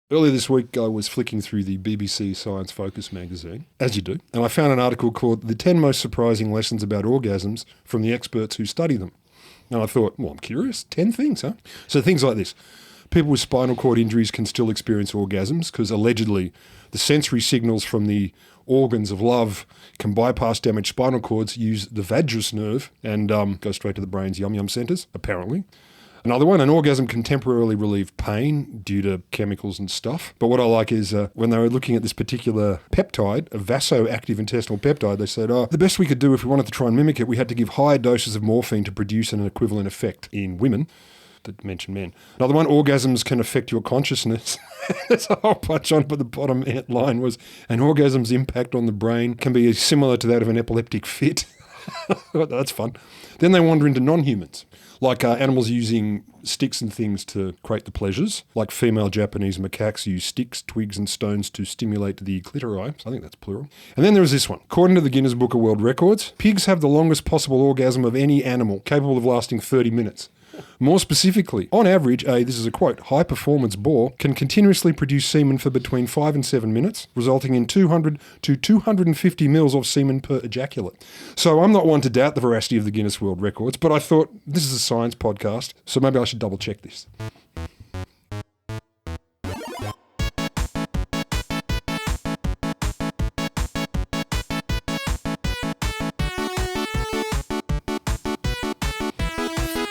Earlier this week, I was flicking through the BBC Science Focus magazine, as you do, and I found an article called The 10 Most Surprising Lessons About Orgasms from the Experts Who Study Them. And I thought, well, I'm curious, 10 things, huh? So things like this. People with spinal cord injuries can still experience orgasms because allegedly the sensory signals from the organs of love can bypass damaged spinal cords, use the vagus nerve, and go straight to the brain's yum-yum centres, apparently. Another one, an orgasm can temporarily relieve pain due to chemicals and stuff. But what I like is when they were looking at this particular peptide, a vasoactive intestinal peptide, they said, the best we could do if we wanted to try and mimic it, we had to give higher doses of morphine to produce an equivalent effect in women. That mention men. Another one, orgasms can affect your consciousness. There's a whole bunch on, but the bottom line was, an orgasm's impact on the brain can be similar to that of an epileptic fit. That's fun. Then they wander into non-humans, like animals using sticks and things to create the pleasures, like female Japanese macaques use sticks, twigs and stones to stimulate the clitori. So I think that's plural. And then there is this one. According to the Guinness Book of World Records, pigs have the longest possible orgasm of any animal, capable of lasting 30 minutes. More specifically, on average, this is a quote, high-performance boar can continuously produce semen for between 5 and 7 minutes, resulting in 200 to 250 mils of semen per ejaculate. So I'm not one to doubt the veracity of the Guinness World Records, but I thought this is a science podcast, so maybe I should double-check this.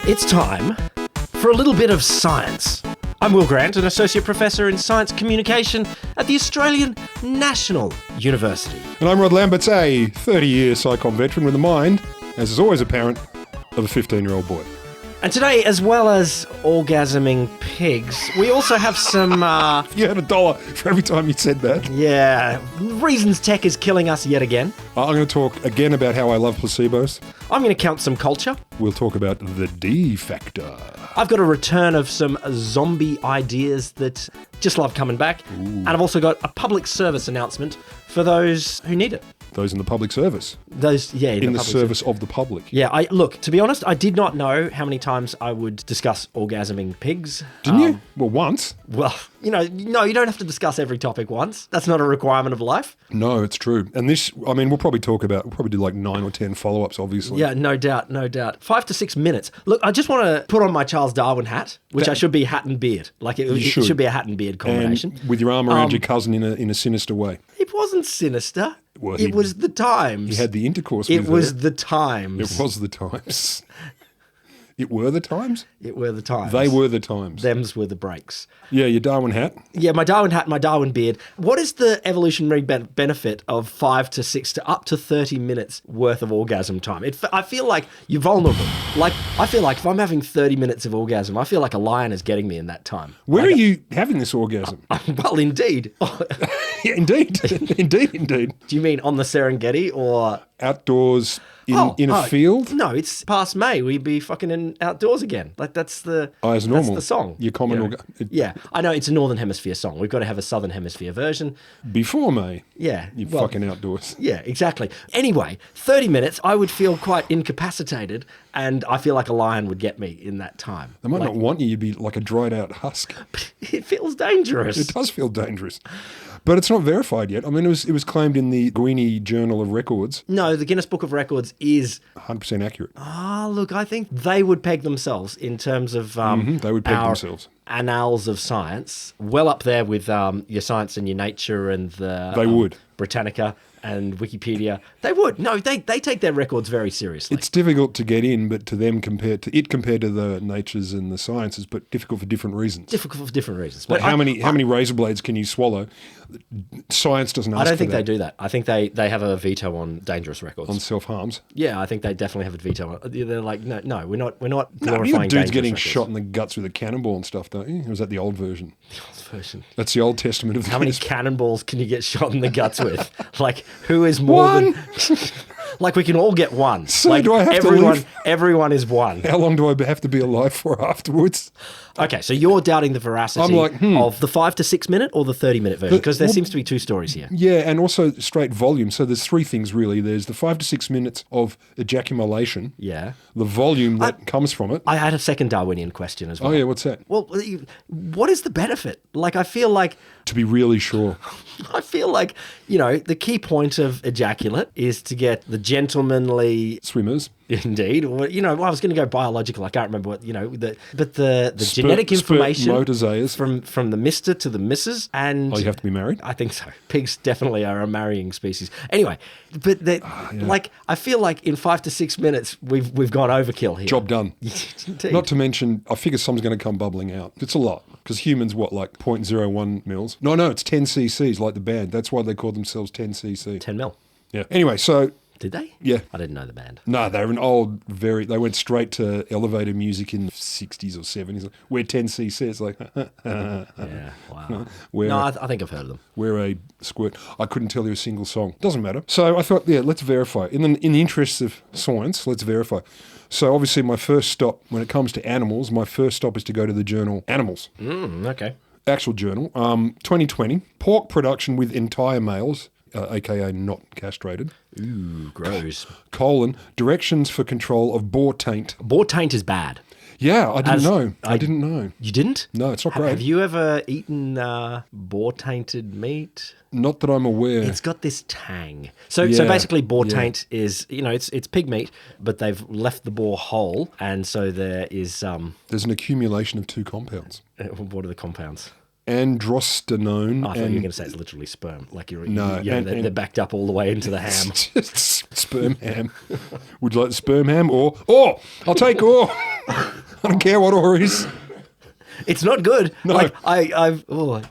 It's time for a little bit of science. I'm Will Grant, an Associate Professor in Science Communication at the Australian National University. And I'm Rod Lamberts, a 30-year psychom veteran with a mind, as is always apparent, of a 15-year-old boy. And today, as well as orgasming pigs, we also have some... You had $1 for every time you said that. Yeah, reasons tech is killing us yet again. I'm going to talk again about how I love placebos. I'm going to count some culture. We'll talk about the D factor. I've got a return of some zombie ideas that just love coming back. Ooh. And I've also got a public service announcement for those who need it. Those in the public service. Those, yeah. In the service of the public. Yeah, look, to be honest, I did not know how many times I would discuss orgasming pigs. Didn't you? Well, once. Well, no, you don't have to discuss every topic once. That's not a requirement of life. No, it's true. And this, we'll probably do like 9 or 10 follow-ups, obviously. Yeah, no doubt. 5 to 6 minutes. Look, I just want to put on my Charles Darwin hat, which I should be hat and beard. Like it should be a hat and beard combination. And with your arm around your cousin in a sinister way. It wasn't sinister. Well, it was the times. He had the intercourse with her. It was the times. It was the times. It were the times? It were the times. They were the times. Thems were the breaks. Yeah, your Darwin hat. Yeah, my Darwin hat, my Darwin beard. What is the evolutionary benefit of 5 to 6 to up to 30 minutes worth of orgasm time? I feel like you're vulnerable. I feel like if I'm having 30 minutes of orgasm, I feel like a lion is getting me in that time. Where are you having this orgasm? Well, indeed. Yeah, indeed. Indeed. Do you mean on the Serengeti or... outdoors... In a field? No, it's past May. We'd be fucking outdoors again. Like that's the as normal. That's the song. Your common yeah, I know it's a Northern Hemisphere song. We've got to have a Southern Hemisphere version. Before May. Yeah. You're fucking outdoors. Yeah, exactly. Anyway, 30 minutes, I would feel quite incapacitated, and I feel like a lion would get me in that time. They might not want you. You'd be like a dried out husk. It feels dangerous. It does feel dangerous. But it's not verified yet. It was claimed in the Guinness Journal of Records. No, the Guinness Book of Records is 100% accurate. Look, I think they would peg themselves in terms of they would peg themselves. Annals of science, well up there with your Science and Your Nature and the they would Britannica and Wikipedia. They would. No, they take their records very seriously. It's difficult to get in, but to them compared to the natures and the sciences, but difficult for different reasons. But how many razor blades can you swallow? Science doesn't ask for that. I don't think they do that. I think they have a veto on dangerous records. On self-harms? Yeah, I think they definitely have a veto on it. They're like, no, we're not glorifying you got dudes getting records. Shot in the guts with a cannonball and stuff, don't you? Or was that the old version? The old version. That's the Old Testament of the How many cannonballs can you get shot in the guts with? Like, who is more than... Like we can all get one. So like do I have to everyone, live? everyone is one. How long do I have to be alive for afterwards? Okay, so you're doubting the veracity I'm like, of the 5 to 6 minute or the 30-minute version? Because there seems to be two stories here. Yeah, and also straight volume. So there's three things really. There's the 5 to 6 minutes of ejaculation. Yeah. The volume that comes from it. I had a second Darwinian question as well. Oh yeah, what's that? Well, what is the benefit? Like, I feel like, To be really sure. the key point of ejaculate is to get the gentlemanly. Swimmers. Indeed. Or, I was going to go biological. I can't remember what, but the genetic information Spermatozoas. from the Mr. to the Mrs. and... Oh, you have to be married? I think so. Pigs definitely are a marrying species. Anyway, but I feel like in 5 to 6 minutes, we've gone overkill here. Job done. Indeed. Not to mention, I figure some's going to come bubbling out. It's a lot. Because humans, like 0.01 mils? No, it's 10 cc's like the band. That's why they call themselves 10 cc. 10 mil. Yeah. Anyway, so... Did they? Yeah. I didn't know the band. No, they were an old, they went straight to elevator music in the 60s or 70s. We're 10 cc. It's like... Yeah, wow. We're, No, I think I've heard of them. We're a squirt. I couldn't tell you a single song. Doesn't matter. So I thought, let's verify. In the interests of science, let's verify. So obviously my first stop, when it comes to animals, my first stop is to go to the journal Animals. Okay. Actual journal. 2020, pork production with entire males, aka not castrated. Ooh, gross. Directions for control of boar taint. Boar taint is bad. Yeah, I didn't know. I didn't know. You didn't? No, it's not great. Have you ever eaten boar tainted meat? Not that I'm aware. It's got this tang. So basically boar taint is, it's pig meat, but they've left the boar whole, and so there is... There's an accumulation of two compounds. What are the compounds? Androstenone. I thought you were going to say it's literally sperm. Like they're backed up all the way into the ham. Sperm ham. Would you like the sperm ham or I'll take ore. I don't care what ore is. It's not good. No. Like I've. Oh.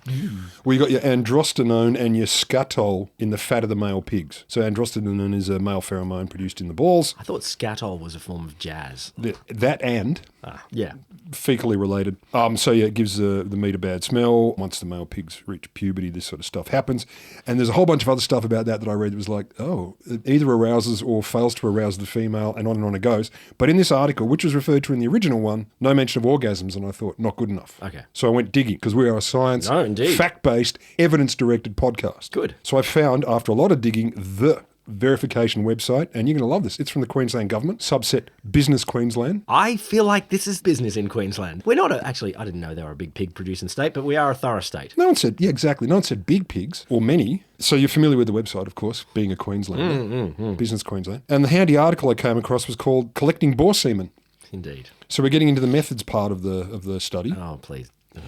Well, you got your androstenone and your scatol in the fat of the male pigs. So androstenone is a male pheromone produced in the balls. I thought scatol was a form of jazz. That and yeah, fecally related. It gives the meat a bad smell. Once the male pigs reach puberty, this sort of stuff happens. And there's a whole bunch of other stuff about that I read that was like, it either arouses or fails to arouse the female, and on it goes. But in this article, which was referred to in the original one, no mention of orgasms, and I thought, not good enough. Okay. So I went digging, because we are a science, fact-based, evidence-directed podcast. Good. So I found, after a lot of digging, the verification website, and you're going to love this. It's from the Queensland government, subset Business Queensland. I feel like this is business in Queensland. We're not actually, I didn't know they were a big pig producing state, but we are a thorough state. No one said, exactly. No one said big pigs, or many. So you're familiar with the website, of course, being a Queenslander, Business Queensland. And the handy article I came across was called Collecting Boar Semen. Indeed. So we're getting into the methods part of the study. Oh, please. Oh,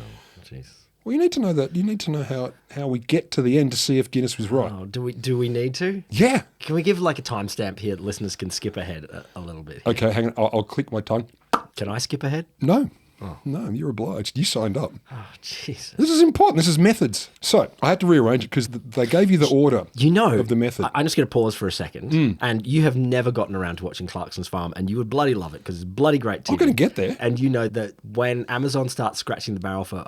jeez. Well, you need to know that. You need to know how we get to the end to see if Guinness was right. Oh, do we need to? Yeah. Can we give like a timestamp here that listeners can skip ahead a little bit? Okay, hang on. I'll click my tongue. Can I skip ahead? No. No, you're obliged. You signed up. Oh, Jesus. This is important. This is methods. So I had to rearrange it because they gave you the order of the method. I'm just going to pause for a second. And you have never gotten around to watching Clarkson's Farm, and you would bloody love it because it's bloody great TV. I'm going to get there. And you know that when Amazon starts scratching the barrel for,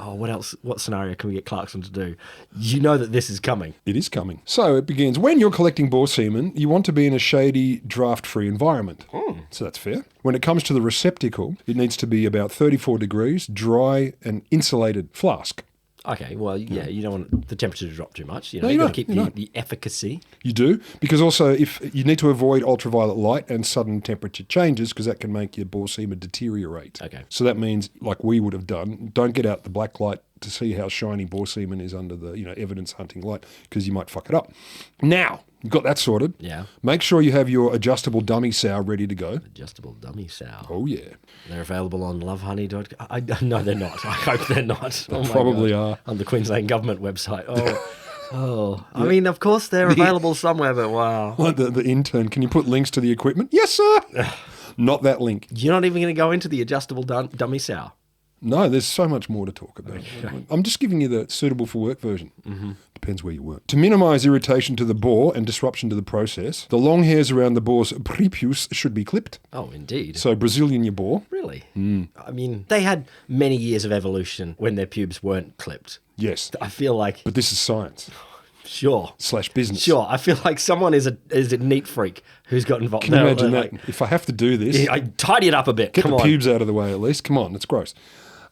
what scenario can we get Clarkson to do? You know that this is coming. It is coming. So it begins. When you're collecting boar semen, you want to be in a shady, draft-free environment. So that's fair. When it comes to the receptacle, it needs to be about 34 degrees, dry and insulated flask. Okay, well, yeah, you don't want the temperature to drop too much. No, you've got to keep the efficacy. You do, because also if you need to avoid ultraviolet light and sudden temperature changes, because that can make your boar semen deteriorate. Okay. So that means, like we would have done, don't get out the black light to see how shiny boar semen is under the evidence hunting light, because you might fuck it up. Now, you've got that sorted. Yeah. Make sure you have your adjustable dummy sow ready to go. Adjustable dummy sow. Oh, yeah. They're available on lovehoney.com. No, they're not. I hope they're not. They probably are. On the Queensland government website. I mean, of course they're available somewhere, but wow. Like the intern, can you put links to the equipment? Yes, sir. Not that link. You're not even going to go into the adjustable dummy sow. No, there's so much more to talk about. Okay. I'm just giving you the suitable for work version. Mm-hmm. Depends where you work. To minimise irritation to the boar and disruption to the process, the long hairs around the boar's prepuce should be clipped. Oh, indeed. So Brazilian your boar. Really? I mean, they had many years of evolution when their pubes weren't clipped. Yes. I feel like... But this is science. Sure. / business. Sure. I feel like someone is a neat freak who's got involved. Can you imagine that? If I have to do this, I tidy it up a bit. get Come the on. pubes out of the way at least. Come on, it's gross.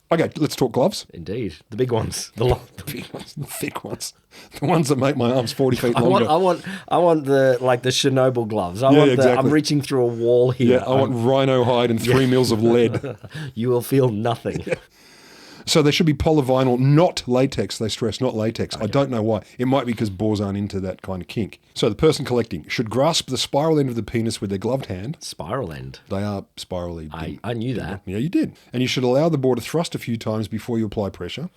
Okay, let's talk gloves. Indeed. The big ones. The big ones, the thick ones. The ones that make my arms 40 feet longer. I want the Chernobyl gloves. Exactly. I'm reaching through a wall here. Yeah, I want rhino hide and 3 mils of lead. You will feel nothing. Yeah. So they should be polyvinyl, not latex. They stress not latex. Okay. I don't know why. It might be because boars aren't into that kind of kink. So the person collecting should grasp the spiral end of the penis with their gloved hand. Spiral end? They are spirally. I knew that. Yeah, you did. And you should allow the boar to thrust a few times before you apply pressure.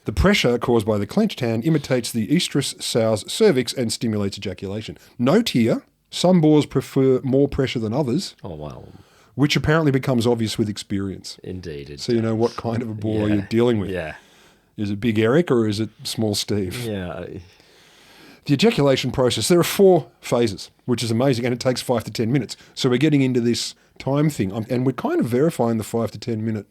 The pressure caused by the clenched hand imitates the estrus sow's cervix and stimulates ejaculation. Note here, some boars prefer more pressure than others. Oh, wow. Which apparently becomes obvious with experience. Indeed. So you know what kind of a boar you're dealing with. Yeah. Is it Big Eric or is it Small Steve? Yeah. The ejaculation process, there are 4 phases, which is amazing, and it takes 5 to 10 minutes. So we're getting into this time thing, and we're kind of verifying the 5 to 10 minute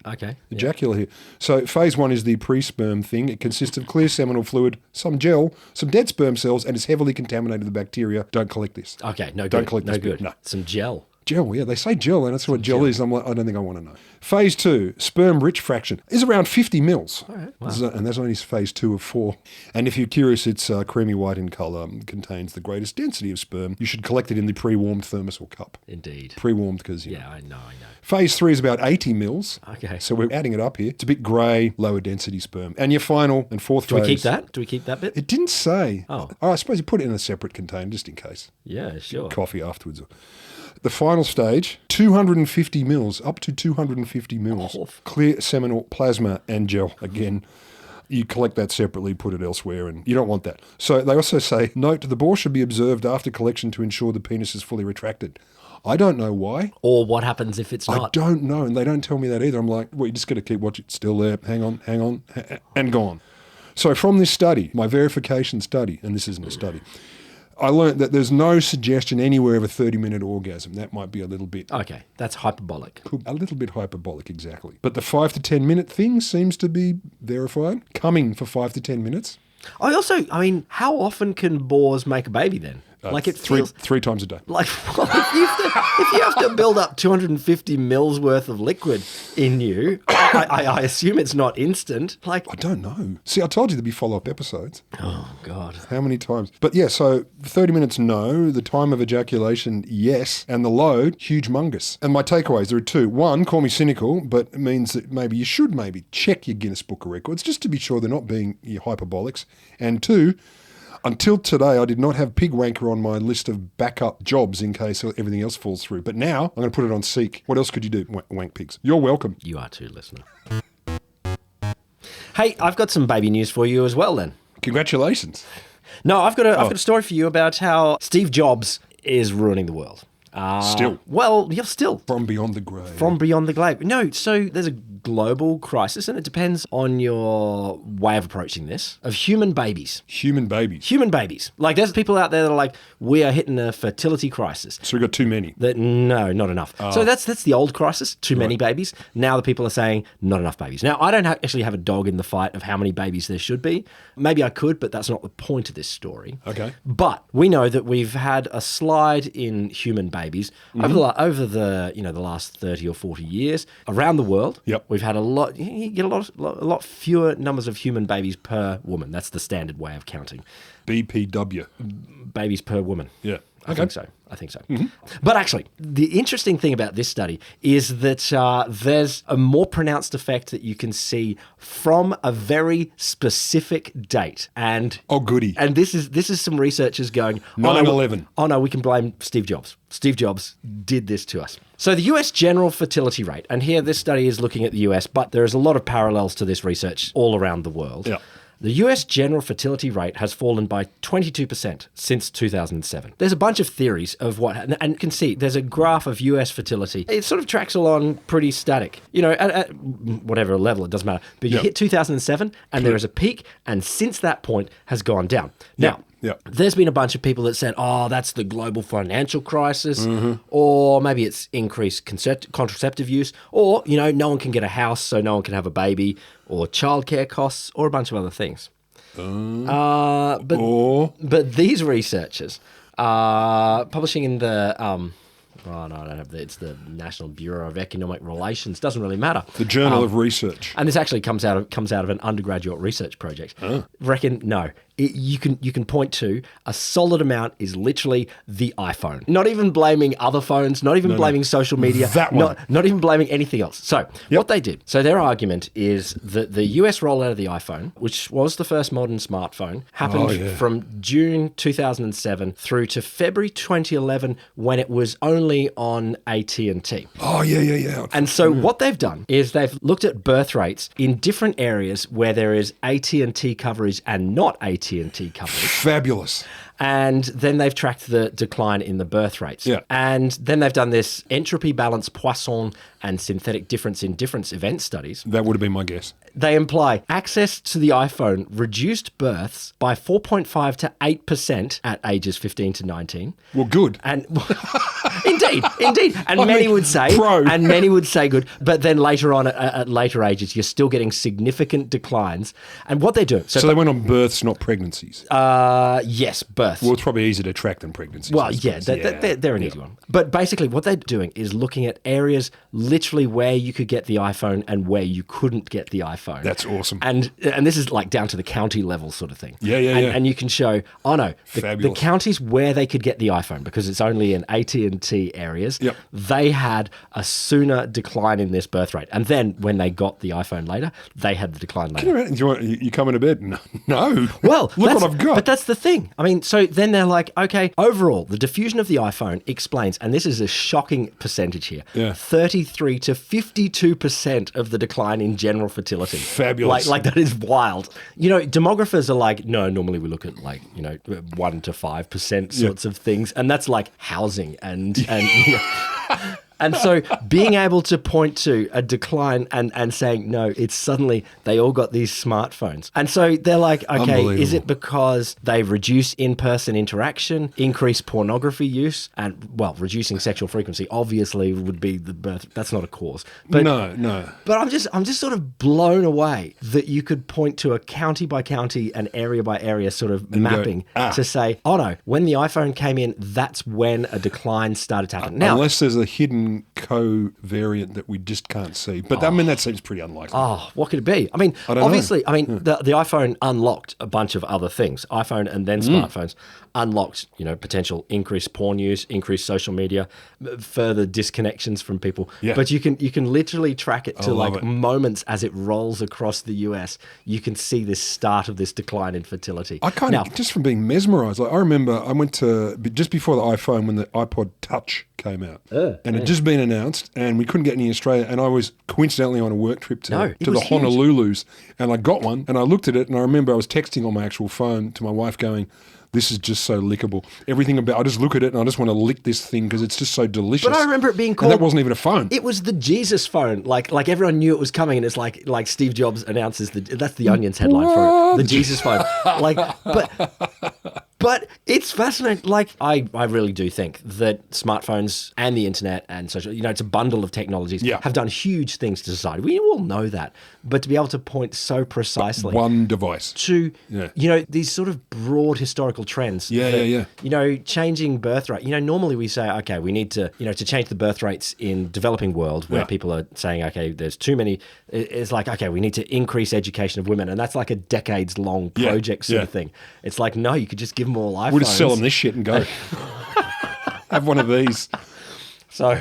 ejaculate here. So phase 1 is the pre-sperm thing. It consists of clear seminal fluid, some gel, some dead sperm cells, and is heavily contaminated with bacteria. Don't collect this. Okay, no good. Don't collect no this. good. No. Some gel. Gel, yeah, they say gel, and that's what gel is. I'm like, I don't think I want to know. Phase 2, sperm-rich fraction, is around 50 mils. All right. Wow. And that's only phase 2 of 4. And if you're curious, it's creamy white in colour, contains the greatest density of sperm. You should collect it in the pre-warmed thermos or cup. Indeed. Pre-warmed because, Yeah, I know. Phase 3 is about 80 mils. Okay. So we're adding it up here. It's a bit grey, lower density sperm. And your final and 4th phase... Do we keep that? Do we keep that bit? It didn't say. Oh. I suppose you put it in a separate container just in case. Yeah, sure. Coffee afterwards. The final stage, 250 mils, up to 250 mils. Oh. Clear seminal plasma and gel. Again, you collect that separately, put it elsewhere, and you don't want that. So they also say, note, the bore should be observed after collection to ensure the penis is fully retracted. I don't know why. Or what happens if it's not? I don't know, and they don't tell me that either. I'm like, well, you just got to keep watching. It's still there. Hang on, and gone. So from this study, my verification study, and this isn't a study, I learned that there's no suggestion anywhere of a 30-minute orgasm. That might be a little bit... Okay, that's hyperbolic. A little bit hyperbolic, exactly. But the 5 to 10-minute thing seems to be verified. Coming for 5 to 10 minutes. I mean, how often can boars make a baby then? Like it feels... 3 times a day. Like, well, if you have to build up 250 mils worth of liquid in you, I assume it's not instant. Like, I don't know. See, I told you there'd be follow-up episodes. Oh, God. How many times? But yeah, so 30 minutes, no. The time of ejaculation, yes. And the load, huge-mungus. And my takeaways, there are 2. 1, call me cynical, but it means that maybe you should check your Guinness Book of Records just to be sure they're not being your hyperbolics. And 2, until today, I did not have pig wanker on my list of backup jobs in case everything else falls through. But now I'm going to put it on seek. What else could you do? Wank pigs. You're welcome. You are too, listener. Hey, I've got some baby news for you as well then. Congratulations. No, I've got a story for you about how Steve Jobs is ruining the world. Still. Well, you're still. From beyond the grave. From beyond the grave. No, so there's a global crisis, and it depends on your way of approaching this, of human babies. Human babies. Human babies. Like, there's people out there that are like, we are hitting a fertility crisis. So we've got too many. No, not enough. So that's the old crisis, too many babies. Now the people are saying, not enough babies. Now, I don't actually have a dog in the fight of how many babies there should be. Maybe I could, but that's not the point of this story. Okay. But we know that we've had a slide in human babies over the the last 30 or 40 years around the world. Yep. We've had a lot. You get a lot fewer numbers of human babies per woman. That's the standard way of counting. BPW. Babies per woman. Yeah. I think so. Mm-hmm. But actually, the interesting thing about this study is that there's a more pronounced effect that you can see from a very specific date. And oh, goody. And this is some researchers going 9/11. Oh no, we can blame Steve Jobs. Steve Jobs did this to us. So the US general fertility rate, and here this study is looking at the US, but there is a lot of parallels to this research all around the world. Yeah. The US general fertility rate has fallen by 22% since 2007. There's a bunch of theories of and you can see there's a graph of US fertility. It sort of tracks along pretty static. At whatever level, it doesn't matter. But you hit 2007 and there is a peak, and since that point has gone down. Now, there's been a bunch of people that said, oh, that's the global financial crisis, or maybe it's increased contraceptive use, or, no one can get a house, so no one can have a baby, or childcare costs, or a bunch of other things. But these researchers are publishing in the oh no, I don't have it's the National Bureau of Economic Relations. Doesn't really matter. The Journal of Research. And this actually comes out of an undergraduate research project. Reckon no. You can point to a solid amount is literally the iPhone. Not even blaming other phones, not even blaming social media, That one. not even blaming anything else. So what they did, so their argument is that the US rollout of the iPhone, which was the first modern smartphone, happened from June 2007 through to February 2011 when it was only on AT&T. Oh, yeah. And so what they've done is they've looked at birth rates in different areas where there is AT&T coverage and not AT&T coverage. Fabulous. And then they've tracked the decline in the birth rates. Yeah. And then they've done this entropy balance Poisson and synthetic difference in difference event studies. That would have been my guess. They imply access to the iPhone reduced births by 4.5 to 8% at ages 15 to 19. Well, good. And indeed. And many would say good. But then later on at later ages, you're still getting significant declines. And what they're doing. So they went on births, not pregnancies. Yes, births. Well, it's probably easier to track than pregnancies. Well, they're an easy one. But basically what they're doing is looking at areas literally where you could get the iPhone and where you couldn't get the iPhone. That's awesome. And this is like down to the county level sort of thing. Yeah. And you can show, the Fabulous. counties where they could get the iPhone, because it's only in AT&T areas, they had a sooner decline in this birth rate. And then when they got the iPhone later, they had the decline later. You coming to bed? No. Well, look what I've got. But that's the thing. I mean, so then they're like, okay, overall, the diffusion of the iPhone explains, and this is a shocking percentage here, 33 to 52% of the decline in general fertility. Fabulous. Like that is wild. Demographers are like, no, normally we look at 1 to 5% sorts of things, and that's like housing and And so being able to point to a decline and saying, no, it's suddenly they all got these smartphones. And so they're like, okay, is it because they reduce in-person interaction, increase pornography use, and, well, reducing sexual frequency obviously would be the birth. That's not a cause. But, no. But I'm just sort of blown away that you could point to a county by county and area by area sort of mapping to say, oh no, when the iPhone came in, that's when a decline started to happen. Now, unless there's a hidden co-variant that we just can't see. But that seems pretty unlikely. Oh, what could it be? I mean, obviously, the iPhone unlocked a bunch of other things. iPhone and then smartphones unlocked, potential increased porn use, increased social media, further disconnections from people. Yeah. But you can literally track it to moments as it rolls across the US. You can see this start of this decline in fertility. I kind of, just from being mesmerised, like I remember I went to, just before the iPhone, when the iPod Touch came out, and it just been announced, and we couldn't get any in Australia, and I was coincidentally on a work trip to the Honolulus, and I got one, and I looked at it, and I remember I was texting on my actual phone to my wife going, this is just so lickable. Everything about, I just look at it and I just want to lick this thing because it's just so delicious. But I remember it being called... And that wasn't even a phone. It was the Jesus phone. Like everyone knew it was coming, and it's like Steve Jobs announces, that's the Onion's headline for it. The Jesus phone. But it's fascinating. Like, I really do think that smartphones and the internet and social, it's a bundle of technologies, have done huge things to society. We all know that. But to be able to point so precisely... One device. To, these sort of broad historical trends. Changing birth rate. Normally we say, okay, we need to, to change the birth rates in developing world where people are saying, okay, there's too many. It's like, okay, we need to increase education of women. And that's like a decades-long project sort of thing. It's like, no, you could just give them all iPhones. We'll just sell them this shit and go. Have one of these. So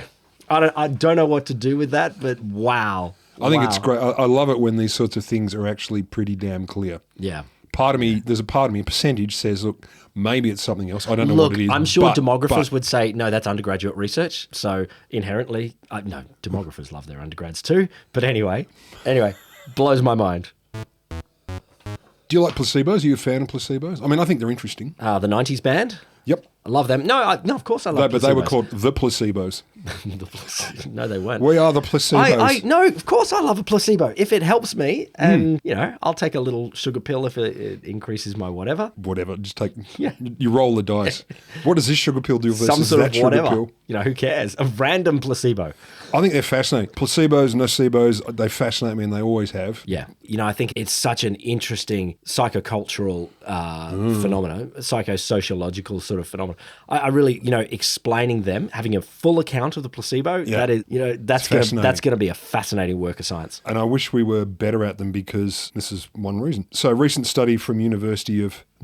I don't know what to do with that, but wow. I think it's great. I love it when these sorts of things are actually pretty damn clear. Yeah. There's a part of me, a percentage says, look, maybe it's something else. I don't know what it is. I'm sure demographers would say, no, that's undergraduate research. So inherently, no, demographers love their undergrads too. But anyway, blows my mind. Do you like placebos? Are you a fan of placebos? I mean, I think they're interesting. The 90s band? Yep. I love them. No, of course I love But they were placebos. called the placebos. No, they weren't. We are the placebos. No, of course I love a placebo. If it helps me, and, I'll take a little sugar pill if it increases my whatever. Whatever. Just take, Yeah. you roll the dice. What does this sugar pill do versus Some sort that of sugar whatever. pill? Who cares? A random placebo. I think they're fascinating. Placebos, nocebos, they fascinate me and they always have. Yeah. I think it's such an interesting psychocultural phenomenon, psychosociological sort of phenomenon. I really, explaining them, having a full account of the placebo, that is, that's going to be a fascinating work of science. And I wish we were better at them because this is one reason. So a recent study from the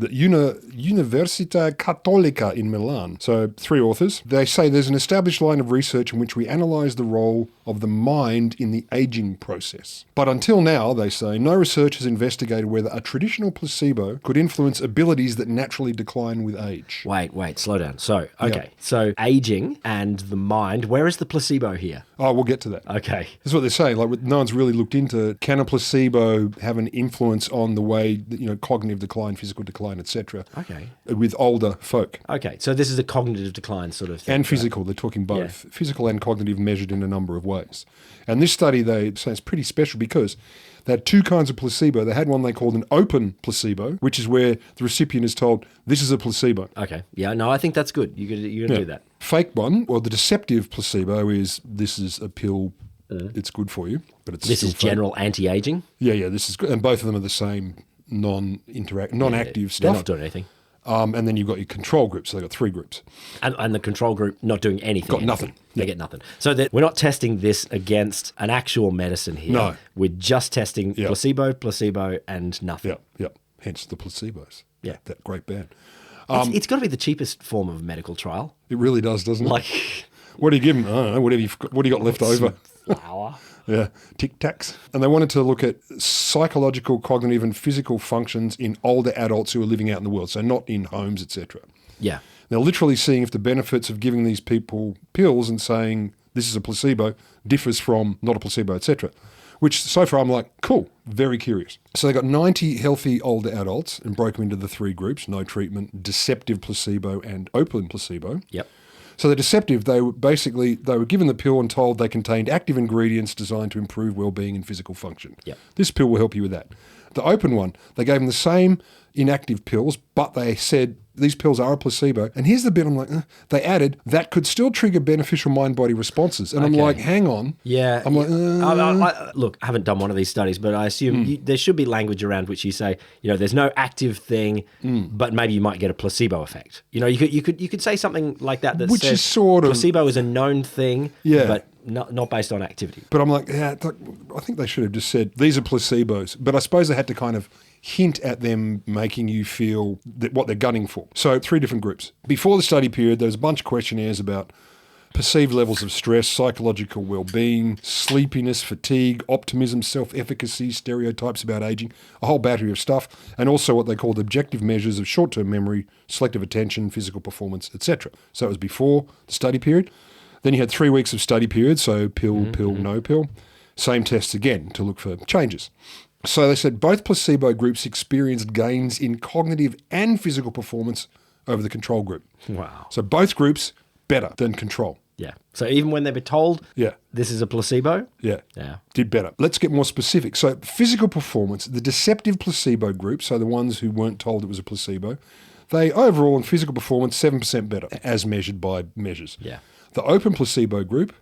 Università Cattolica in Milan. So 3 authors. They say there's an established line of research in which we analyse the role of the mind in the aging process. But until now, they say, no research has investigated whether a traditional placebo could influence abilities that naturally decline with age. Wait, slow down. So, okay. So aging and the mind, where is the placebo here? Oh, we'll get to that. Okay. That's what they're saying. Like, no one's really looked into, can a placebo have an influence on the way, cognitive decline, physical decline, etc. Okay. With older folk. Okay. So this is a cognitive decline sort of thing. And physical. They're talking both. Yeah. Physical and cognitive measured in a number of ways. And this study, they say, is pretty special because they had 2 kinds of placebo. They had one they called an open placebo, which is where the recipient is told, this is a placebo. Okay. Yeah, no, I think that's good. You're going to do that. Fake one, or the deceptive placebo is, this is a pill, it's good for you, but it's This still is fake. General anti-aging? Yeah, this is good. And both of them are the same non-active stuff. They're not doing anything. And then you've got your control group. So they've got 3 groups. And the control group not doing anything. Got nothing. They get nothing. So we're not testing this against an actual medicine here. No. We're just testing placebo, and nothing. Yeah. Hence the placebos. Yeah. That great band. It's got to be the cheapest form of medical trial. It really does, doesn't it? Like, what do you give them? I don't know. What do you got left over? Flour. Yeah, Tic Tacs. And they wanted to look at psychological, cognitive and physical functions in older adults who are living out in the world, so not in homes, etc. Yeah. They're literally seeing if the benefits of giving these people pills and saying this is a placebo differs from not a placebo, etc. Which so far I'm like, cool, very curious. So they got 90 healthy older adults and broke them into the 3 groups, no treatment, deceptive placebo and open placebo. Yep. So the deceptive, they were given the pill and told they contained active ingredients designed to improve well-being and physical function. Yep. This pill will help you with that. The open one, they gave them the same inactive pills, but they said these pills are a placebo. And here's the bit I'm like, they added that could still trigger beneficial mind-body responses. And I'm like, hang on. Yeah. I'm like, look, I haven't done one of these studies, but I assume there should be language around which you say, there's no active thing, but maybe you might get a placebo effect. You could say something like that which says is sort of placebo is a known thing, but not based on activity. But I'm like, I think they should have just said these are placebos. But I suppose they had to kind of hint at them making you feel that what they're gunning for. So 3 different groups. Before the study period, there was a bunch of questionnaires about perceived levels of stress, psychological well-being, sleepiness, fatigue, optimism, self-efficacy, stereotypes about aging, a whole battery of stuff, and also what they called objective measures of short-term memory, selective attention, physical performance, etc. So it was before the study period. Then you had 3 weeks of study period, so pill, no pill. Same tests again to look for changes. So they said both placebo groups experienced gains in cognitive and physical performance over the control group. Wow. So both groups better than control. Yeah. So even when they were told this is a placebo? Yeah. Did better. Let's get more specific. So physical performance, the deceptive placebo group, so the ones who weren't told it was a placebo, they overall in physical performance 7% better as measured by measures. Yeah. The open placebo group,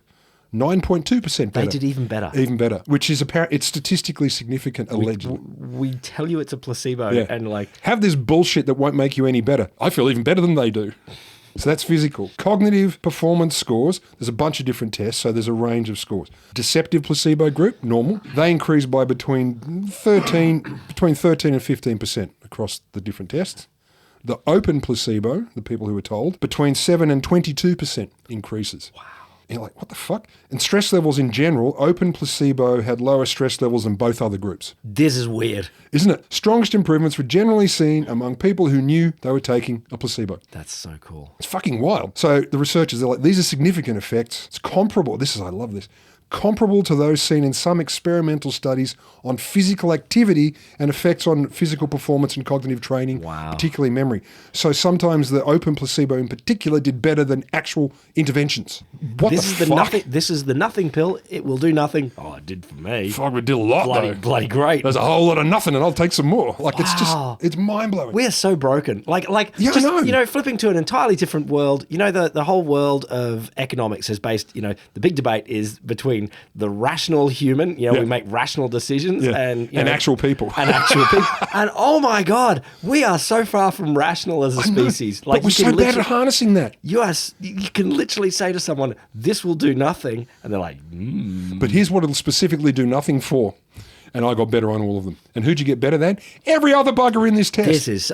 9.2% better. They did even better. Even better, which is apparent. It's statistically significant, allegedly. We tell you it's a placebo and have this bullshit that won't make you any better. I feel even better than they do. So that's physical. Cognitive performance scores, there's a bunch of different tests, so there's a range of scores. Deceptive placebo group, normal. They increase by between 13 and 15% across the different tests. The open placebo, the people who were told, between 7 and 22% increases. Wow. And you're like, what the fuck? And stress levels in general, open placebo had lower stress levels than both other groups. This is weird. Isn't it? Strongest improvements were generally seen among people who knew they were taking a placebo. That's so cool. It's fucking wild. So the researchers, they're like, these are significant effects. It's comparable. I love this. comparable to those seen in some experimental studies on physical activity and effects on physical performance and cognitive training, particularly memory. So sometimes the open placebo in particular did better than actual interventions. What This the is fuck? this is the nothing pill. It will do nothing. Oh, it did for me. Fuck, we did a lot, though. Bloody great. There's a whole lot of nothing, and I'll take some more. Like, it's just, it's mind-blowing. We are so broken. Yeah, just, I know. you know, flipping to an entirely different world. You know, the whole world of economics is based, you know, the big debate is between the rational human, you know, we make rational decisions, and actual people. And actual people. And oh my God, we are so far from rational as a species. But we're so bad at harnessing that. You can literally say to someone, this will do nothing. And they're like, But here's what it'll specifically do nothing for. And I got better on all of them. And who'd you get better than? Every other bugger in this test.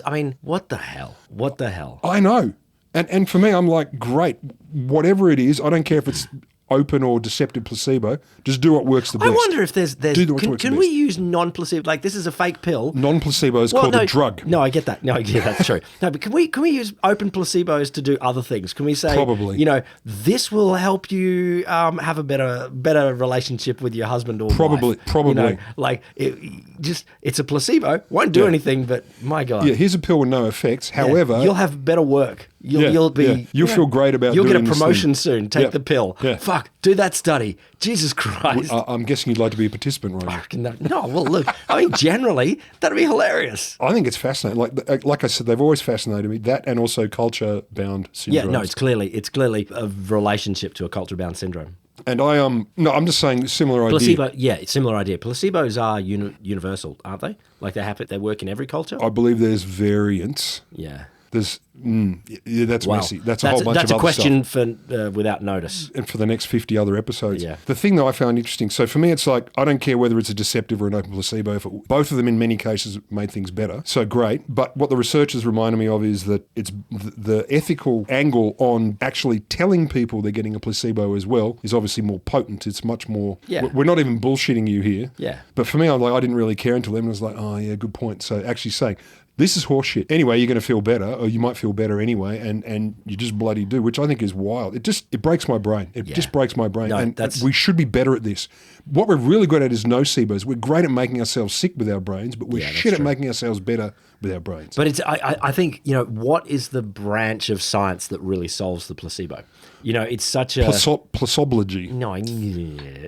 I mean, what the hell? What the hell? I know. And for me, I'm like, great. Whatever it is, I don't care if it's open or deceptive placebo, just do what works the best. I wonder if there's can we best. use non-placebo, like this is a fake pill? Non-placebo is called a drug. No, I get that. No, yeah, that's true. No, but can we use open placebos to do other things? Can we say, Probably. you know, this will help you have a better relationship with your husband or Probably. wife? You know, like it's a placebo, won't do anything, but my God. Yeah, here's a pill with no effects. However, you'll have better work. You'll feel great about You'll doing get a this promotion thing. soon. Take the pill. Yeah. Fuck, do that study. Jesus Christ. I'm guessing you'd like to be a participant, right? No, well, look, I mean, generally, that'd be hilarious. I think it's fascinating. Like I said, they've always fascinated me. That and also culture-bound syndromes. Yeah, no, it's clearly a relationship to a culture-bound syndrome. And I'm just saying similar Placebo, idea. yeah, similar idea. Placebos are universal, aren't they? Like they work in every culture. I believe there's variants. Yeah. There's, that's messy. That's a whole bunch of other That's a question stuff. for without notice. And for the next 50 other episodes. Yeah. The thing that I found interesting, so for me, it's like, I don't care whether it's a deceptive or an open placebo. Both of them in many cases made things better. So great. But what the researchers reminded me of is that it's the ethical angle on actually telling people they're getting a placebo as well is obviously more potent. It's much more, we're not even bullshitting you here. Yeah. But for me, I'm like, I didn't really care until then. I was like, oh yeah, good point. So actually saying, this is horseshit. Anyway, you're going to feel better, or you might feel better anyway, and you just bloody do, which I think is wild. It breaks my brain. It just breaks my brain. No, and we should be better at this. What we're really good at is nocebos. We're great at making ourselves sick with our brains, but we're shit at making ourselves better with our brains. But I think, you know, what is the branch of science that really solves the placebo? You know, it's such a Placebology.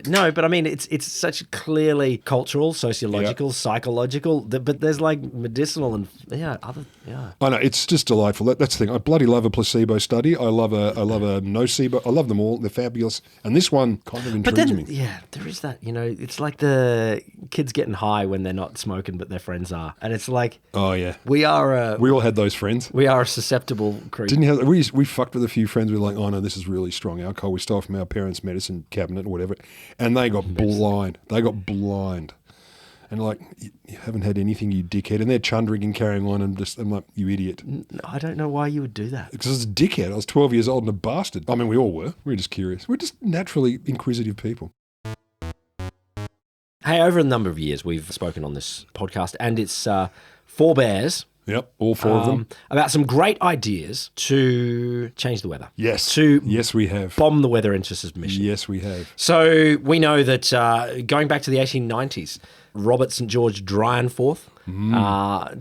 No, but I mean, it's such clearly cultural, sociological, psychological. But there's like medicinal and I know, it's just delightful. That's the thing. I bloody love a placebo study. I love a nocebo. I love them all. They're fabulous. And this one kind of intrigues me. Yeah, there is that. You know, it's like the kids getting high when they're not smoking, but their friends are, and it's like, oh yeah, we all had those friends. We are a susceptible creature. Didn't you have, we fucked with a few friends. We were like, oh no, this is really strong alcohol. We stole from our parents' medicine cabinet or whatever, and they got blind. They got blind, and like, you haven't had anything, you dickhead. And they're chundering and carrying on, and I'm like, you idiot. I don't know why you would do that. Because it's a dickhead. I was 12 years old and a bastard. I mean, we all were. We were just curious. We're just naturally inquisitive people. Hey, over a number of years, we've spoken on this podcast, and it's forebears. Yep, all four of them. About some great ideas to change the weather. Yes. Yes, we have. Bomb the weather into submission. Yes, we have. So we know that going back to the 1890s, Robert St. George Dryanforth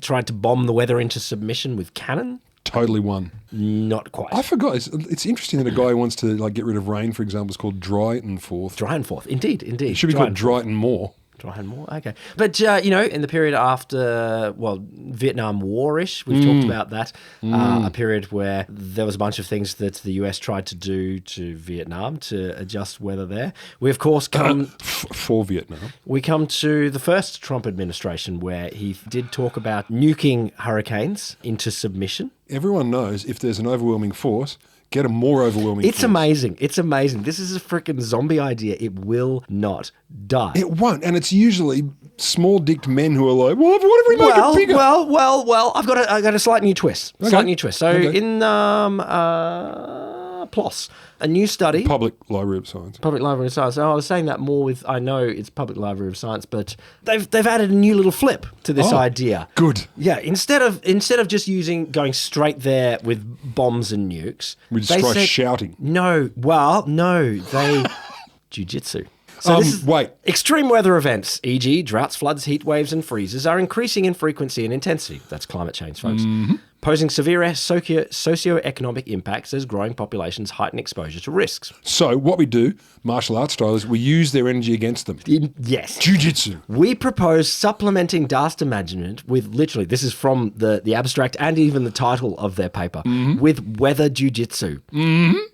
tried to bomb the weather into submission with cannon. Totally won. Not quite. I forgot. It's interesting that a guy who wants to like get rid of rain, for example, is called Dryanforth. Dryanforth, indeed. It should be called Drayton Moore. Dryden Moore, okay. But, you know, in the period after, Vietnam War-ish, we've talked about that, a period where there was a bunch of things that the US tried to do to Vietnam to adjust weather there. We, of course, come... for Vietnam. We come to the first Trump administration where he did talk about nuking hurricanes into submission. Everyone knows if there's an overwhelming force... Get a more overwhelming force. Amazing. It's amazing. This is a freaking zombie idea. It will not die. It won't. And it's usually small-dicked men who are like, well, what if we make it bigger? Well, I've got a slight new twist. Okay. Slight new twist. So in PLOS, a new study. Public Library of Science. Public Library of Science. Oh, I was saying that more with, I know it's Public Library of Science, but they've added a new little flip to this idea. Good. Yeah, instead of just going straight there with bombs and nukes, We just try shouting. No, Jiu-Jitsu. So this is wait. extreme weather events, e.g. droughts, floods, heat waves, and freezes, are increasing in frequency and intensity. That's climate change, folks. Posing severe socioeconomic impacts as growing populations heighten exposure to risks. So what we do, martial arts style, is we use their energy against them. Yes. Jiu-jitsu. We propose supplementing Dast Imaginant with literally, this is from the abstract and even the title of their paper, with weather jiu-jitsu.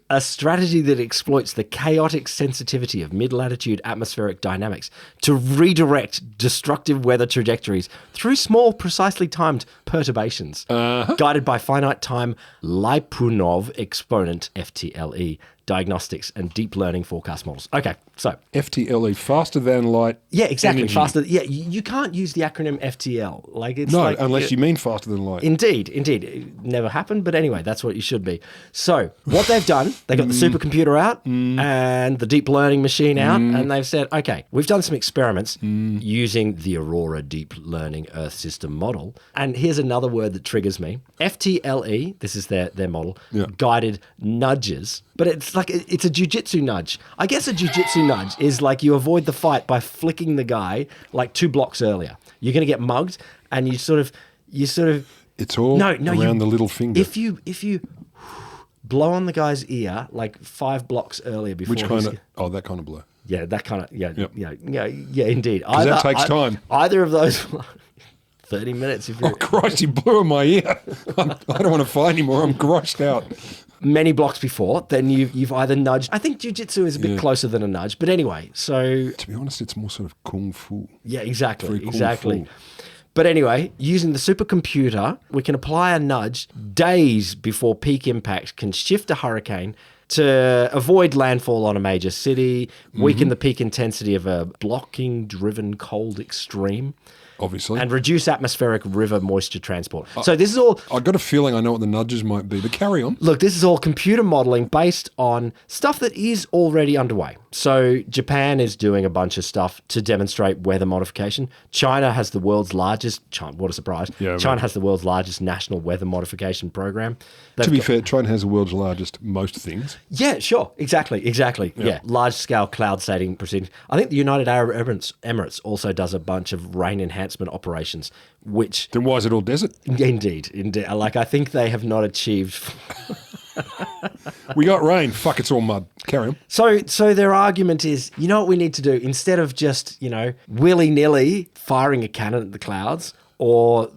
A strategy that exploits the chaotic sensitivity of mid-latitude atmospheric dynamics to redirect destructive weather trajectories through small, precisely timed perturbations, guided by finite time Lyapunov exponent, FTLE, diagnostics and deep learning forecast models. Okay, so FTLE, faster than light. yeah, exactly. energy. Faster. Yeah, you can't use the acronym FTL. Like it's No, like, unless you mean faster than light. Indeed. It never happened, but anyway, that's what you should be. So what they've done, they got the supercomputer out and the deep learning machine out, and they've said, okay, we've done some experiments using the Aurora Deep Learning Earth System model. And here's another word that triggers me. FTLE, this is their model, guided nudges. But it's like, it's a jiu-jitsu nudge. I guess a jiu-jitsu nudge is like you avoid the fight by flicking the guy like 2 blocks earlier. You're going to get mugged and you sort of... It's all around the little finger. If you blow on the guy's ear like 5 blocks earlier before... Which kind of... Oh, that kind of blow. Yeah, that kind of... Yeah, indeed. Because that takes time. Either of those... 30 minutes if you're... Oh, Christ, he blew in my ear. I don't want to fight anymore. I'm grossed out. Many blocks before, then you've either nudged... I think jiu-jitsu is a bit closer than a nudge, but anyway, so... To be honest, it's more sort of kung fu. Yeah, exactly, Very kung exactly. fu. But anyway, using the supercomputer, we can apply a nudge days before peak impact, can shift a hurricane to avoid landfall on a major city, weaken the peak intensity of a blocking-driven cold extreme, Obviously. and reduce atmospheric river moisture transport. So this is all... I've got a feeling I know what the nudges might be, but carry on. Look, this is all computer modeling based on stuff that is already underway. So Japan is doing a bunch of stuff to demonstrate weather modification. China has the world's largest... what a surprise. Yeah, China right. has the world's largest national weather modification program. To be fair, China has the world's largest most things. Yeah, sure. Exactly. Yeah. Large-scale cloud seeding proceedings. I think the United Arab Emirates also does a bunch of rain enhancement operations, which... Then why is it all desert? Indeed. Like, I think they have not achieved... We got rain. Fuck, it's all mud. Carry on. So their argument is, you know what we need to do? Instead of just, willy-nilly firing a cannon at the clouds or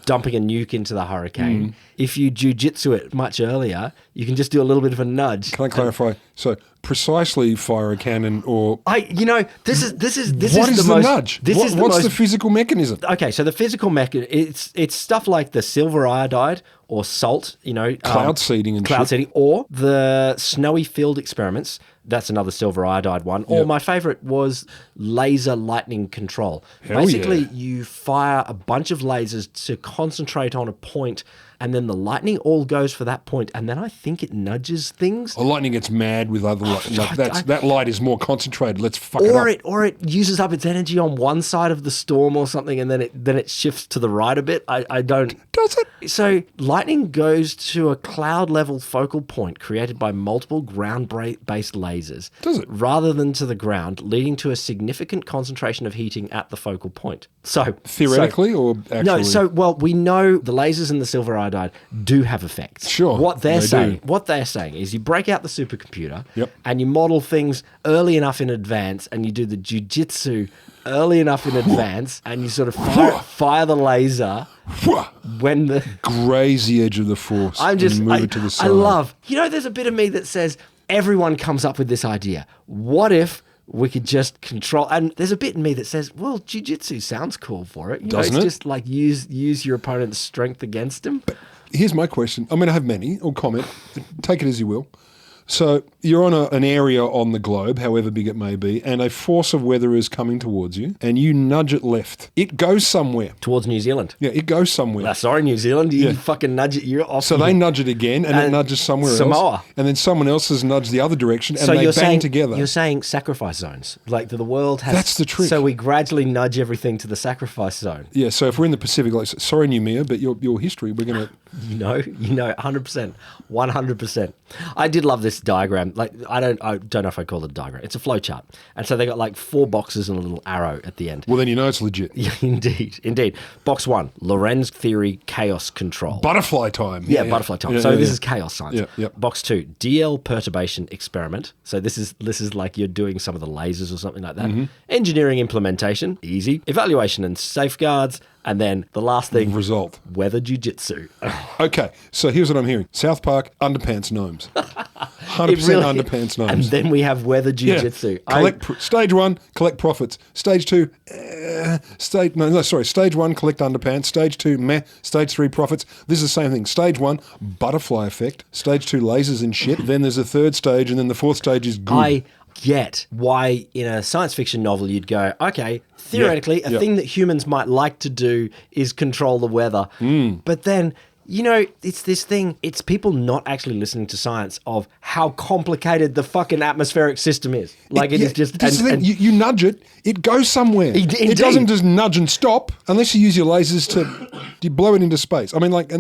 dumping a nuke into the hurricane, if you jiu-jitsu it much earlier, you can just do a little bit of a nudge. Can I clarify? So precisely fire a cannon or... This is What is the most, nudge? What's What's the physical mechanism? Okay, so the physical mechanism, it's stuff like the silver iodide or salt, Cloud seeding and cloud shit. seeding, or the snowy field experiments. That's another silver iodide one. Or my favorite was laser lightning control. Hell Basically, yeah. you fire a bunch of lasers to concentrate on a point, and then the lightning all goes for that point, and then I think it nudges things. Lightning gets mad with other light. That light is more concentrated. Let's fuck it up. Or it uses up its energy on one side of the storm or something, and then it shifts to the right a bit. I don't... Does it? So lightning goes to a cloud-level focal point created by multiple ground-based lasers. Does it? Rather than to the ground, leading to a significant concentration of heating at the focal point. So Theoretically or actually? No, we know the lasers and the silver iodide do have effects. Sure, What they're they do. saying is you break out the supercomputer Yep. and you model things early enough in advance, and you do the jiu-jitsu early enough in advance, and you sort of fire the laser when the... Graze the edge of the force and move it to the side. I love... there's a bit of me that says everyone comes up with this idea. What if we could just control... And there's a bit in me that says, well, jiu-jitsu sounds cool for it. Doesn't it? It's just like use your opponent's strength against him. Here's my question. I mean, I have many, or comment. Take it as you will. So you're on an area on the globe, however big it may be, and a force of weather is coming towards you, and you nudge it left. It goes somewhere. Towards New Zealand. Yeah, it goes somewhere. Sorry, New Zealand. You fucking nudge it. You're off. So they nudge it again, and it nudges somewhere Samoa. else. And then someone else has nudged the other direction, and So they you're bang saying, together. You're saying sacrifice zones. Like the world has... That's the trick. So we gradually nudge everything to the sacrifice zone. Yeah, so if we're in the Pacific, like, sorry, Numia, but your history, we're going to... You know, 100%, 100%. I did love this diagram. Like, I don't know if I call it a diagram. It's a flow chart. And so they got like 4 boxes and a little arrow at the end. Well, then you know it's legit. Yeah, indeed. Box 1, Lorenz theory, chaos control. Butterfly time. Yeah, butterfly time. Yeah, So yeah, this yeah. is chaos science. Yeah, yeah. Box 2, DL perturbation experiment. So this is like you're doing some of the lasers or something like that. Mm-hmm. Engineering implementation, easy. Evaluation and safeguards. And then the last thing, Result. weather jiu-jitsu. Okay, so here's what I'm hearing. South Park, underpants gnomes. 100% It really- underpants gnomes. And then we have weather Yeah. jiu-jitsu. Stage 1, collect profits. Stage 2, stage 1, collect underpants. Stage 2, meh. Stage 3, profits. This is the same thing. Stage 1, butterfly effect. Stage 2, lasers and shit. Then there's a third stage, and then the fourth stage is good. I get why in a science fiction novel you'd go, okay, theoretically, a thing that humans might like to do is control the weather. But then, you know, it's this thing, it's people not actually listening to science of how complicated the fucking atmospheric system is. Like it is just... This is the thing, you nudge it, it goes somewhere. Indeed. It doesn't just nudge and stop unless you use your lasers to blow it into space. I mean, like...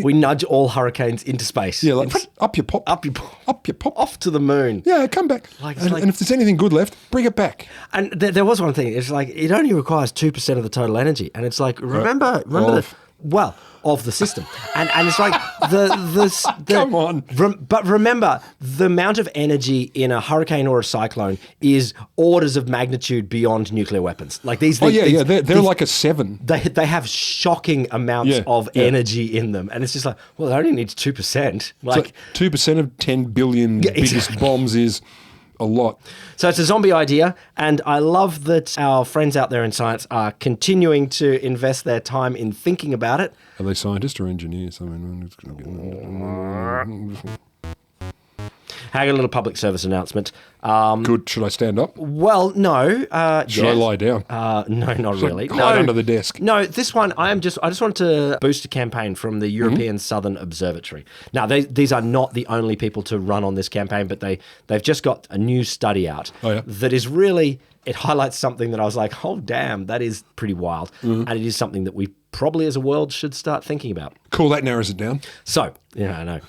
we nudge all hurricanes into space. Yeah, like, up your pop. Up your pop. Up your pop. Off to the moon. Yeah, come back. And if there's anything good left, bring it back. And there was one thing. It's like it only requires 2% of the total energy, and it's like remember of the system, and it's like the Come on. But remember, the amount of energy in a hurricane or a cyclone is orders of magnitude beyond nuclear weapons. Like these. They're like a 7. They have shocking amounts of energy in them, and it's just like, well, it only needs 2%. Like 2% of 10 billion biggest bombs is a lot. So it's a zombie idea, and I love that our friends out there in science are continuing to invest their time in thinking about it. Are they scientists or engineers? I mean, I got a little public service announcement. good. Should I stand up? Well, no. Should I lie down? No, not really. Hide under the desk. No, this one I just wanted to boost a campaign from the European Southern Observatory. Now, these are not the only people to run on this campaign, but they've just got a new study out that is really, it highlights something that I was like, oh damn, that is pretty wild, and it is something that we probably as a world should start thinking about. Cool, that narrows it down. So, yeah, I know.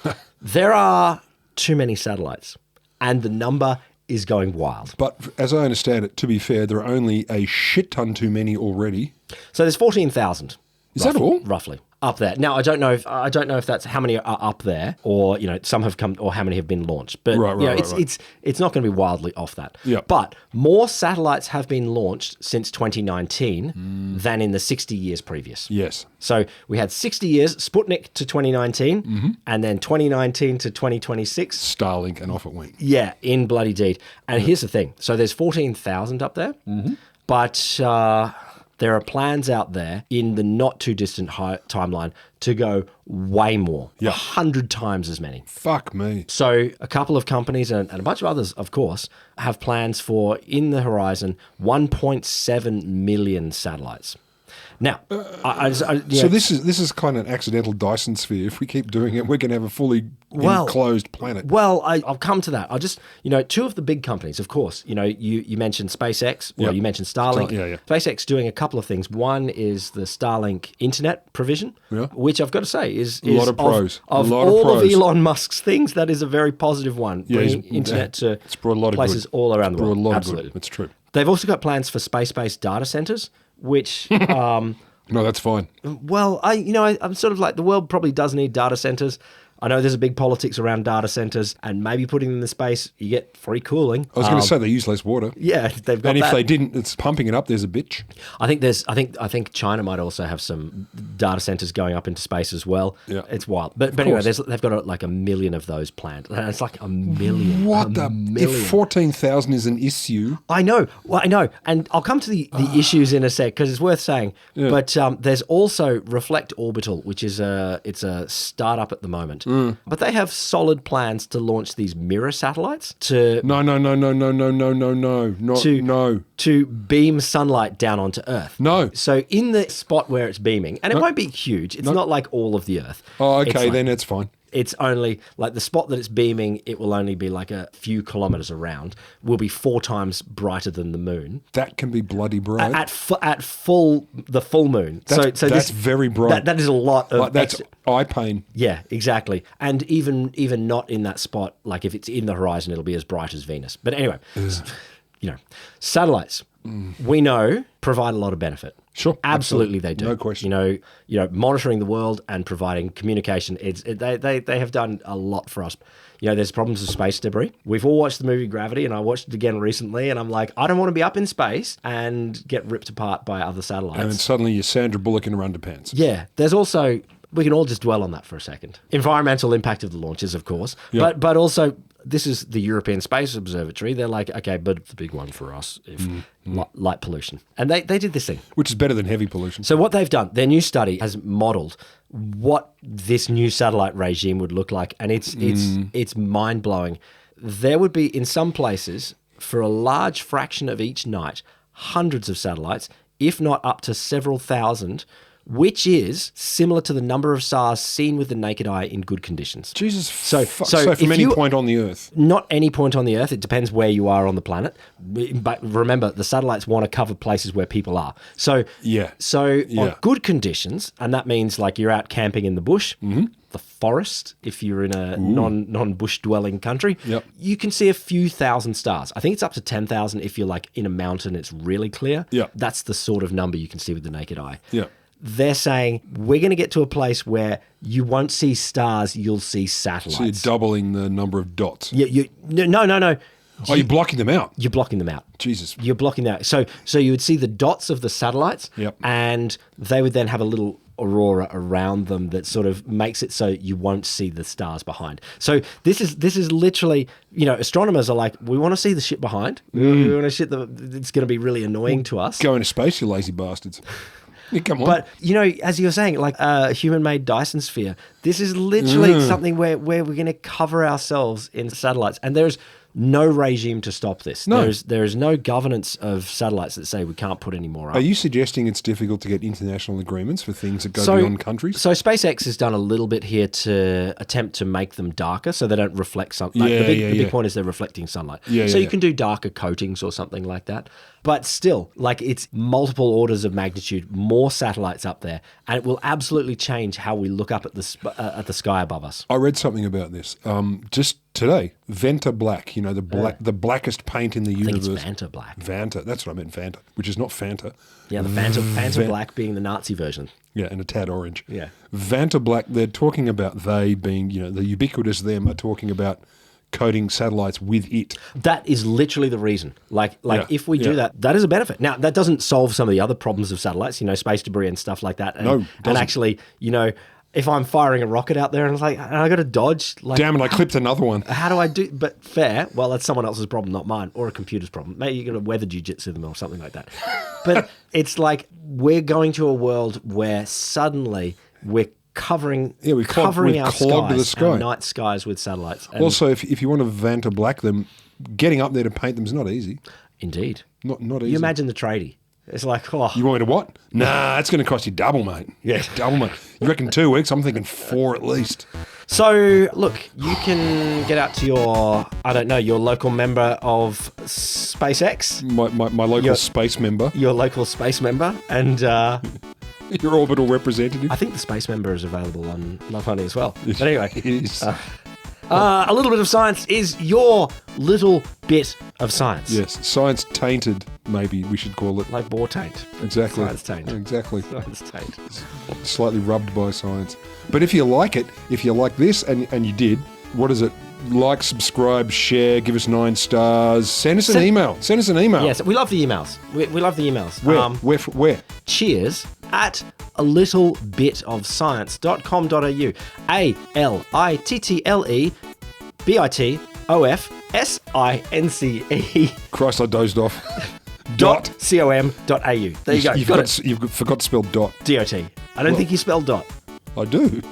There are too many satellites, and the number is going wild. But as I understand it, to be fair, there are only a shit ton too many already. So there's 14,000. Is that all? Roughly. Up there. Now I don't know if that's how many are up there, or some have come, or how many have been launched. But it's not going to be wildly off that. Yeah. But more satellites have been launched since 2019 than in the 60 years previous. Yes. So we had 60 years, Sputnik to 2019, and then 2019 to 2026. Starlink, and off it went. Yeah, in bloody deed. And here's the thing. So there's 14,000 up there, but there are plans out there in the not too distant timeline to go way more, 100 times as many. Fuck me. So a couple of companies and a bunch of others, of course, have plans for, in the horizon, 1.7 million satellites. Now, so this is kind of an accidental Dyson sphere. If we keep doing it, we're going to have a fully enclosed planet. Well, I'll come to that. I'll just, two of the big companies, of course, you mentioned SpaceX, or you mentioned Starlink. SpaceX doing a couple of things. One is the Starlink internet provision, which I've got to say is a lot of pros. Of all of Elon Musk's things, that is a very positive one. Bringing internet to it's brought a lot of places good. all around the world. Brought a lot Absolutely. of good. It's true. They've also got plans for space-based data centers, which... No, that's fine. Well, I'm sort of like, the world probably does need data centers. I know there's a big politics around data centers, and maybe putting them in the space, you get free cooling. I was going to say they use less water. Yeah, they've got and if that. they didn't, it's pumping it up. There's a bitch. I think China might also have some data centers going up into space as well. Yeah, it's wild. But anyway, they've got like 1 million of those planned. It's like 1 million. What the? Million. If 14,000 is an issue, I know. Well, I know, and I'll come to the issues in a sec because it's worth saying. Yeah. But there's also Reflect Orbital, which is it's a startup at the moment, but they have solid plans to launch these mirror satellites to to beam sunlight down onto Earth. No. So in the spot where it's beaming, and it won't be huge. It's not like all of the Earth. Oh, okay, then it's fine. it's only like the spot that it's beaming, it will only be like a few kilometers around, will be 4 times brighter than the moon. That can be bloody bright. At the full moon. That's This very bright. That is a lot of that's eye pain. Yeah, exactly. And even not in that spot, like if it's in the horizon, it'll be as bright as Venus. But anyway, satellites, we know, provide a lot of benefit. Sure, absolutely they do. No question. Monitoring the world and providing communication, they have done a lot for us. There's problems with space debris. We've all watched the movie Gravity, and I watched it again recently, and I'm like, I don't want to be up in space and get ripped apart by other satellites. And then suddenly you're Sandra Bullock in her underpants. Yeah, there's also, we can all just dwell on that for a second. Environmental impact of the launches, of course, but also this is the European Space Observatory. They're like, okay, but the big one for us, if light pollution. And they did this thing. Which is better than heavy pollution. So what they've done, their new study has modelled what this new satellite regime would look like, and it's mind-blowing. There would be, in some places, for a large fraction of each night, hundreds of satellites, if not up to several thousand, which is similar to the number of stars seen with the naked eye in good conditions. Jesus. So from any point on the Earth. Not any point on the Earth. It depends where you are on the planet. But remember, the satellites want to cover places where people are. So on good conditions, and that means like you're out camping in the bush, the forest, if you're in a non-bush dwelling country, you can see a few thousand stars. I think it's up to 10,000 if you're like in a mountain, it's really clear. That's the sort of number you can see with the naked eye. They're saying, we're going to get to a place where you won't see stars, you'll see satellites. So you're doubling the number of dots. No. You're blocking them out. You're blocking them out. Jesus. You're blocking them out. So you would see the dots of the satellites, and they would then have a little aurora around them that sort of makes it so you won't see the stars behind. So this is literally, astronomers are like, we want to see the shit behind. We want to shit it's going to be really annoying to us. Go into space, you lazy bastards. Yeah, come on. But, as you were saying, like a human-made Dyson sphere, this is literally something where we're going to cover ourselves in satellites. And there's no regime to stop this. No. There is no governance of satellites that say we can't put any more up. Are you suggesting it's difficult to get international agreements for things that go beyond countries? So SpaceX has done a little bit here to attempt to make them darker so they don't reflect sunlight. The big point is they're reflecting sunlight. You can do darker coatings or something like that. But still, like it's multiple orders of magnitude, more satellites up there, and it will absolutely change how we look up at the sky above us. I read something about this just today. Vanta Black, the blackest paint in the universe. I think it's Vanta Black. Vanta, that's what I meant, Vanta, which is not Fanta. Yeah, the Vanta Black being the Nazi version. Yeah, and a tad orange. Yeah. Vanta Black, they're talking about they being, the ubiquitous them are talking about coating satellites with it. That is literally the reason. If we do that, that is a benefit. Now, that doesn't solve some of the other problems of satellites, space debris and stuff like that. And actually, if I'm firing a rocket out there and it's like, I got to dodge. Like, damn it, I clipped another one. How do I do? But fair. Well, that's someone else's problem, not mine, or a computer's problem. Maybe you're going to weather Jiu-Jitsu them or something like that. But it's like we're going to a world where suddenly we're covering our skies, our night skies with satellites. And also, if you want to Vanta Black them, getting up there to paint them is not easy. Indeed. Not easy. You imagine the tradie. It's like, You want me to what? Nah, it's going to cost you double, mate. Yeah. Double, mate. You reckon 2 weeks? I'm thinking 4 at least. So, look, you can get out to your local member of SpaceX. My local space member. Your local space member. And your orbital representative. I think the space member is available on Love Honey as well. But anyway. It is. A little bit of science is your little bit of science. Yes, science tainted, maybe we should call it. Like Boar Taint. Exactly. Science taint. Exactly. Science taint. Slightly rubbed by science. But if you like it, if you like this, and you did, what is it? Like, subscribe, share, give us 9 stars. Send us an email. Send us an email. Yes, we love the emails. We love the emails. Where? Cheers at a little bit of science.com.au. ALITTLEBITOFSINCE. Christ, I dozed off. .com.au. There you go. You've forgot to spell dot. DOT. I don't think you spelled dot. I do.